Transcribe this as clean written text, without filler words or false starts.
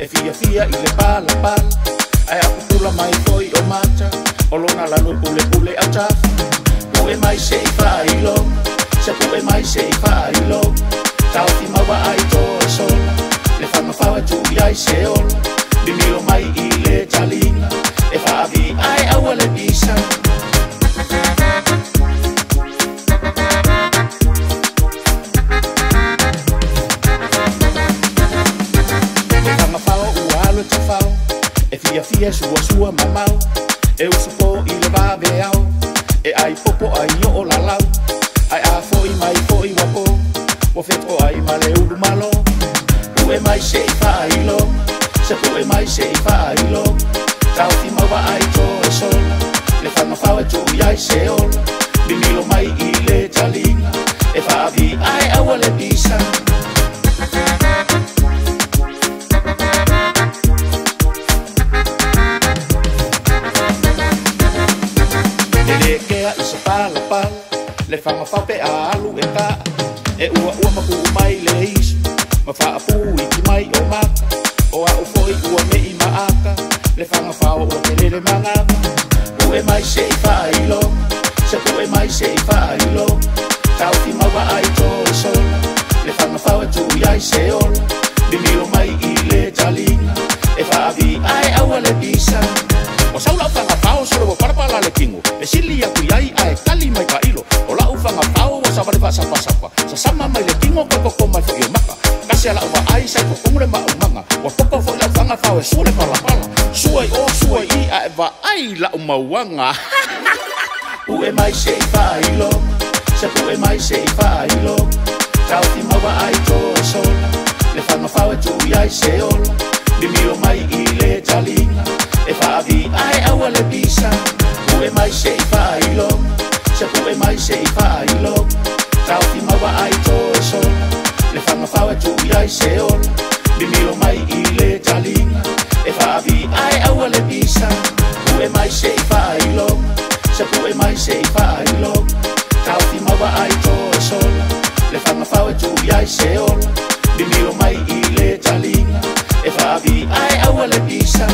e fia fia i le pala pala. Ai a pupula mai foi o mata, o lona lanu pule pule au tafa. Pue mai se i whailo, se pue mai se i whailo. Tau ti maua ai to e sola, le Fagafao e tui ai se ola. Bimilo mai i le talinga, e whaavi ai aua le bisa. E fia fia sua sua mamau, e usupo i le waweau, e ai popo ai o la lau, ai a foi mai foi wapo, o fetro ai male uru malo, pue mai se i whailo, se pue mai se i whailo, tau ti maua ai to e sola, le Fagafao e tui ai se ola, bimilo mai i le talinga, e whaavi ai aua le bisa. Le Fagafao pe a alu e ka, e ua ua maku mai le isu, ma wha apu i ki mai o maka, o a ufoi ua me i maaka, le Fagafao o te lele manganga, pue mai se i whailo, se pue mai se i whailo, tau ti maua ai to e sola, le Fagafao e tui ai se ola, bimilo mai i le talinga, e whaavi ai aua le bisa. O saula o Fagafao solo o parapala le kingo, e sili aku iai ae kali mai ka ilo, o lau Fagafao o sa wale sapa sapa, sa sama mai le kingo koko mai fo i maka, kasi ala uwa ai sai ko kongre ma umanga, o toko fo lau Fagafao e sule pala pala, suai o suai i ae wa ai la umawanga. Pue mai se i whailo, se pue mai se i whailo, tau ti maua ai to e sola, le Fagafao e tui ai se ola, bimilo mai i le talinga, e whaavi ai aua le bisa. Pue mai se i whailo, se pue mai se i whailo, tau ti maua ai to e sola, le Fagafao e tui ai se ola, bimilo mai i le talinga, e whaavi ai aua le bisa. Pue mai se i whailo, se pue mai se i whailo, tau ti maua ai to e sola, le Fagafao e tui ai se ola, bimilo mai i le talinga, e whaavi ai aua le bisa.